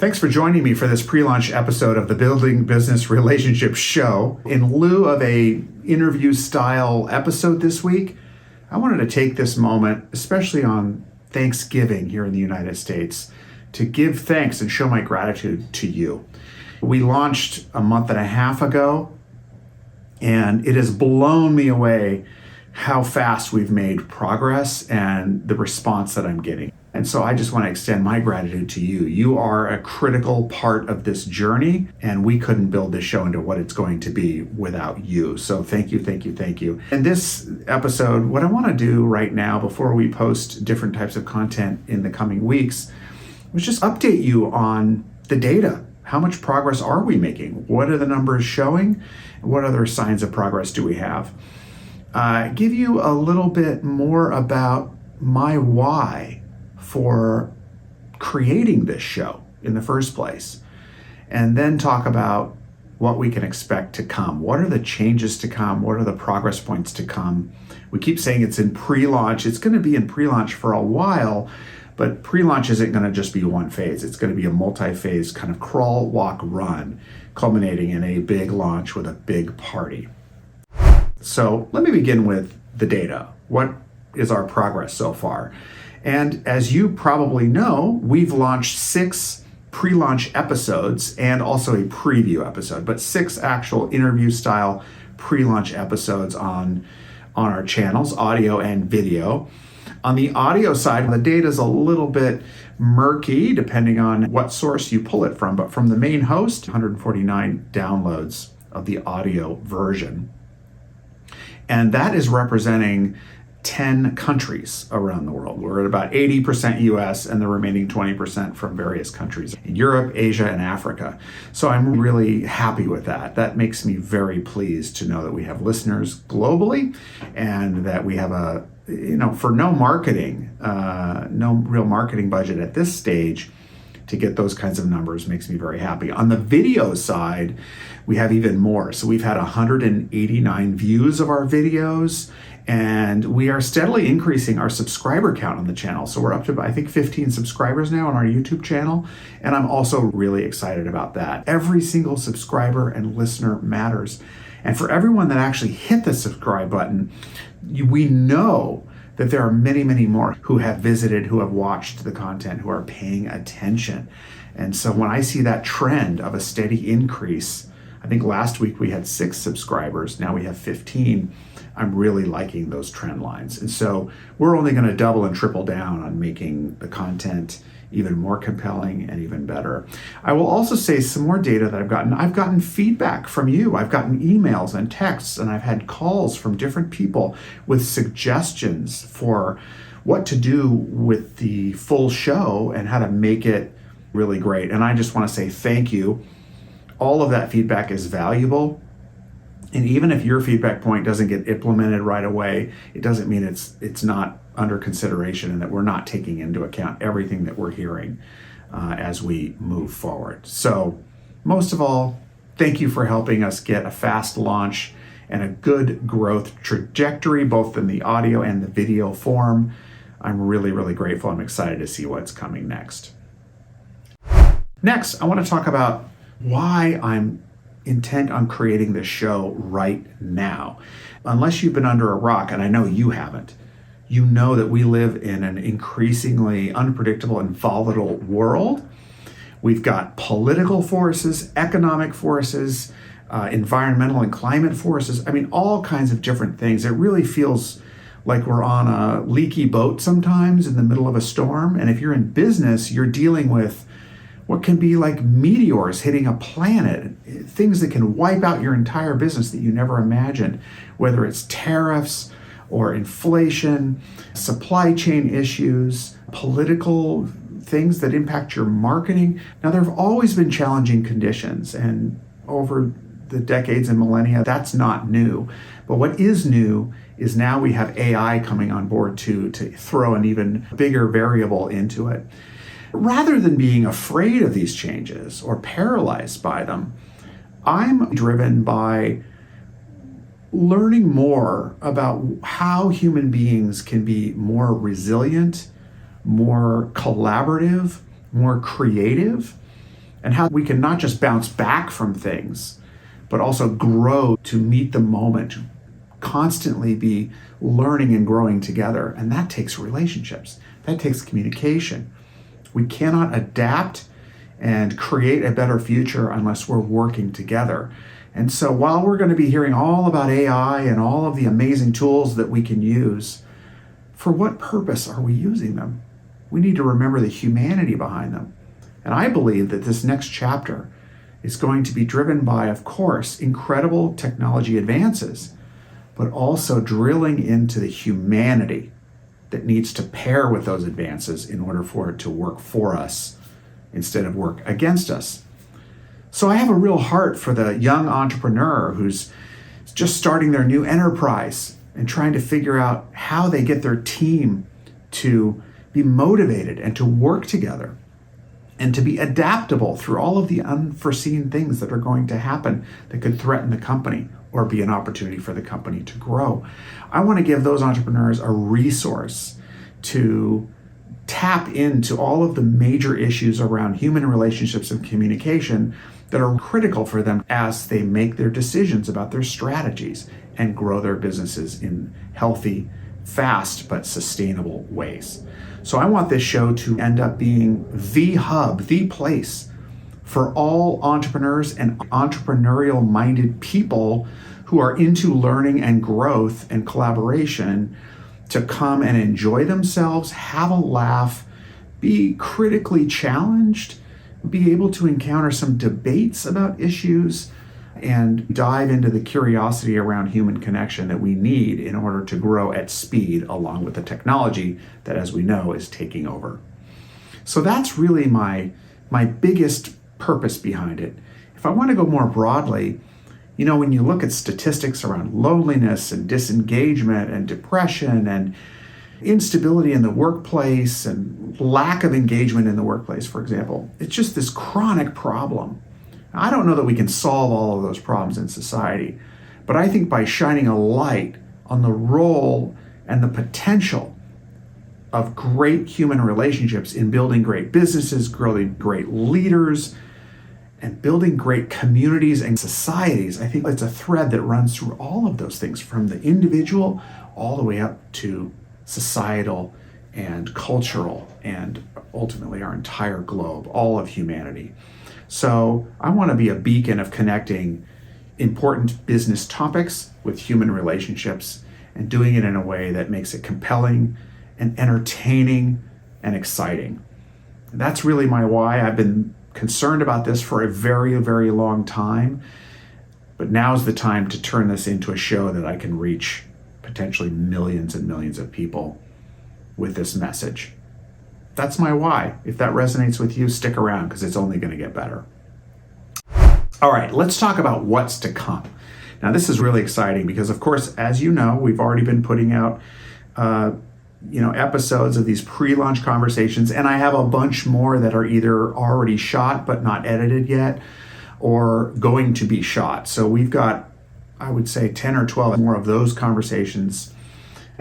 Thanks for joining me for this pre-launch episode of the Building Business Relationship Show. In lieu of a interview style episode this week, I wanted to take this moment, especially on Thanksgiving here in the United States, to give thanks and show my gratitude to you. We launched a month and a half ago, and it has blown me away how fast we've made progress and the response that I'm getting. And so I just want to extend my gratitude to you. You are a critical part of this journey, and we couldn't build this show into what it's going to be without you. So thank you, thank you, thank you. In this episode, what I want to do right now before we post different types of content in the coming weeks was just update you on the data. How much progress are we making? What are the numbers showing? What other signs of progress do we have? Give you a little bit more about my why for creating this show in the first place, and then talk about what we can expect to come. What are the changes to come? What are the progress points to come? We keep saying it's in pre-launch. It's going to be in pre-launch for a while, but pre-launch isn't going to just be one phase. It's going to be a multi-phase kind of crawl, walk, run, culminating in a big launch with a big party. So let me begin with the data. What is our progress so far? And as you probably know, we've launched 6 pre-launch episodes and also a preview episode, but 6 actual interview style pre-launch episodes on our channels, audio and video. On the audio side, the data is a little bit murky depending on what source you pull it from, but from the main host, 149 downloads of the audio version. And that is representing 10 countries around the world. We're at about 80% US and the remaining 20% from various countries in Europe, Asia, and Africa. So I'm really happy with that. That makes me very pleased to know that we have listeners globally and that we have for no real marketing budget at this stage, to get those kinds of numbers makes me very happy. On the video side, we have even more. So we've had 189 views of our videos, and we are steadily increasing our subscriber count on the channel. So we're up to, I think, 15 subscribers now on our YouTube channel, and I'm also really excited about that. Every single subscriber and listener matters. And for everyone that actually hit the subscribe button, we know that there are many, many more who have visited, who have watched the content, who are paying attention. And so when I see that trend of a steady increase, I think last week we had 6 subscribers, now we have 15. I'm really liking those trend lines. And so we're only going to double and triple down on making the content even more compelling and even better. I will also say some more data that I've gotten. I've gotten feedback from you. I've gotten emails and texts, and I've had calls from different people with suggestions for what to do with the full show and how to make it really great. And I just want to say thank you. All of that feedback is valuable. And even if your feedback point doesn't get implemented right away, it doesn't mean it's not under consideration and that we're not taking into account everything that we're hearing as we move forward. So most of all, thank you for helping us get a fast launch and a good growth trajectory, both in the audio and the video form. I'm really, really grateful. I'm excited to see what's coming next. Next, I want to talk about why I'm intent on creating this show right now. Unless you've been under a rock, and I know you haven't, you know that we live in an increasingly unpredictable and volatile world. We've got political forces, economic forces, environmental and climate forces. I mean, all kinds of different things. It really feels like we're on a leaky boat sometimes in the middle of a storm. And if you're in business, you're dealing with what can be like meteors hitting a planet, things that can wipe out your entire business that you never imagined, whether it's tariffs or inflation, supply chain issues, political things that impact your marketing. Now, there have always been challenging conditions, and over the decades and millennia, that's not new. But what is new is now we have AI coming on board to throw an even bigger variable into it. Rather than being afraid of these changes or paralyzed by them, I'm driven by learning more about how human beings can be more resilient, more collaborative, more creative, and how we can not just bounce back from things, but also grow to meet the moment, constantly be learning and growing together. And that takes relationships, that takes communication. We cannot adapt and create a better future unless we're working together. And so while we're going to be hearing all about AI and all of the amazing tools that we can use, for what purpose are we using them? We need to remember the humanity behind them. And I believe that this next chapter is going to be driven by, of course, incredible technology advances, but also drilling into the humanity that needs to pair with those advances in order for it to work for us instead of work against us. So I have a real heart for the young entrepreneur who's just starting their new enterprise and trying to figure out how they get their team to be motivated and to work together and to be adaptable through all of the unforeseen things that are going to happen that could threaten the company or be an opportunity for the company to grow. I want to give those entrepreneurs a resource to tap into all of the major issues around human relationships and communication that are critical for them as they make their decisions about their strategies and grow their businesses in healthy, fast, but sustainable ways. So I want this show to end up being the hub, the place for all entrepreneurs and entrepreneurial-minded people who are into learning and growth and collaboration to come and enjoy themselves, have a laugh, be critically challenged, be able to encounter some debates about issues, and dive into the curiosity around human connection that we need in order to grow at speed along with the technology that, as we know, is taking over. So that's really my biggest purpose behind it. If I want to go more broadly, when you look at statistics around loneliness and disengagement and depression and instability in the workplace and lack of engagement in the workplace, for example, it's just this chronic problem. I don't know that we can solve all of those problems in society, but I think by shining a light on the role and the potential of great human relationships in building great businesses, growing great leaders, and building great communities and societies, I think it's a thread that runs through all of those things, from the individual all the way up to societal and cultural and ultimately our entire globe, all of humanity. So I want to be a beacon of connecting important business topics with human relationships and doing it in a way that makes it compelling and entertaining and exciting. That's really my why. I've been concerned about this for a very, very long time, but now's the time to turn this into a show that I can reach potentially millions and millions of people with this message. That's my why. If that resonates with you, stick around because it's only going to get better. All right, let's talk about what's to come. Now, this is really exciting because, of course, as you know, we've already been putting out episodes of these pre-launch conversations, and I have a bunch more that are either already shot but not edited yet or going to be shot. So we've got, I would say, 10 or 12 more of those conversations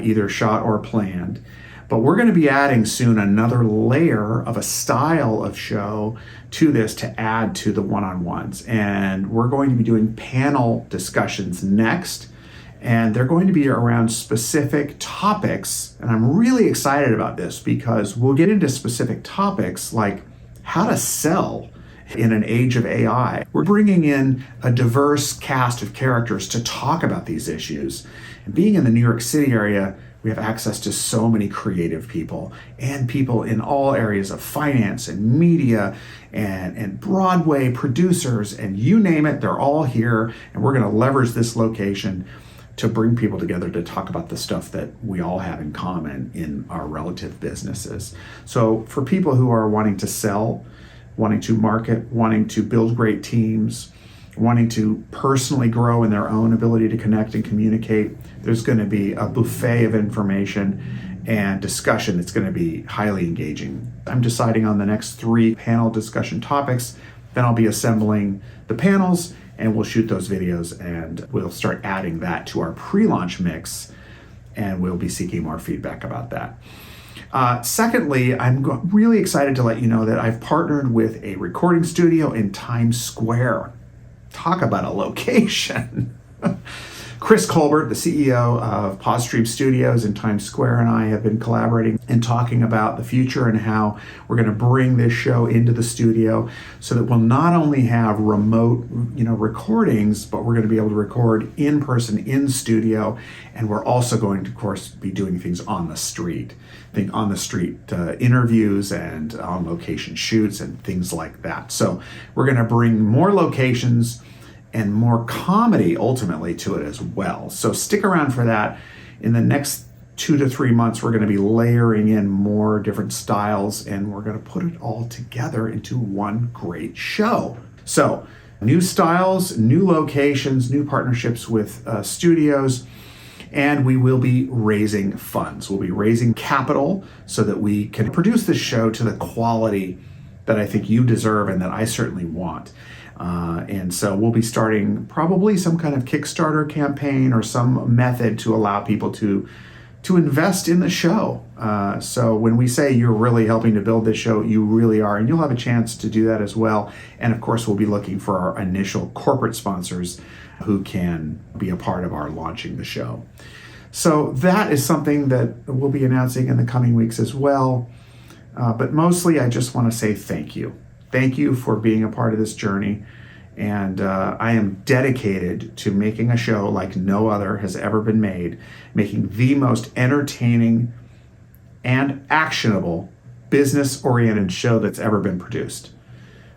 either shot or planned. But we're going to be adding soon another layer of a style of show to this to add to the one-on-ones. And we're going to be doing panel discussions next. And they're going to be around specific topics. And I'm really excited about this because we'll get into specific topics like how to sell in an age of AI. We're bringing in a diverse cast of characters to talk about these issues. And being in the New York City area, we have access to so many creative people and people in all areas of finance and media and Broadway producers and you name it, they're all here. And we're going to leverage this location to bring people together to talk about the stuff that we all have in common in our relative businesses. So for people who are wanting to sell, wanting to market, wanting to build great teams, wanting to personally grow in their own ability to connect and communicate, there's going to be a buffet of information and discussion that's going to be highly engaging. I'm deciding on the next 3 panel discussion topics, then I'll be assembling the panels and we'll shoot those videos and we'll start adding that to our pre-launch mix and we'll be seeking more feedback about that. Secondly, I'm really excited to let you know that I've partnered with a recording studio in Times Square. Talk about a location. Chris Colbert, the CEO of Podstream Studios in Times Square, and I have been collaborating and talking about the future and how we're going to bring this show into the studio so that we'll not only have remote, recordings, but we're going to be able to record in person in studio, and we're also going to, of course, be doing things on the street. Interviews and on location shoots and things like that. So we're going to bring more locations and more comedy ultimately to it as well. So stick around for that. In the next 2 to 3 months, we're going to be layering in more different styles, and we're going to put it all together into one great show. So new styles, new locations, new partnerships with studios, and we will be raising funds. We'll be raising capital so that we can produce this show to the quality that I think you deserve and that I certainly want. And so we'll be starting probably some kind of Kickstarter campaign or some method to allow people to invest in the show. So when we say you're really helping to build this show, you really are, and you'll have a chance to do that as well. And of course, we'll be looking for our initial corporate sponsors who can be a part of our launching the show. So that is something that we'll be announcing in the coming weeks as well. But mostly, I just want to say thank you. Thank you for being a part of this journey. And I am dedicated to making a show like no other has ever been made, making the most entertaining and actionable business-oriented show that's ever been produced.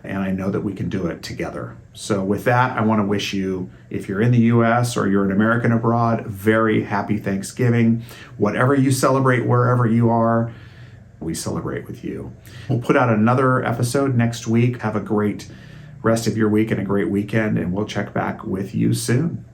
And I know that we can do it together. So with that, I want to wish you, if you're in the US or you're an American abroad, very happy Thanksgiving. Whatever you celebrate, wherever you are, we celebrate with you. We'll put out another episode next week. Have a great rest of your week and a great weekend, and we'll check back with you soon.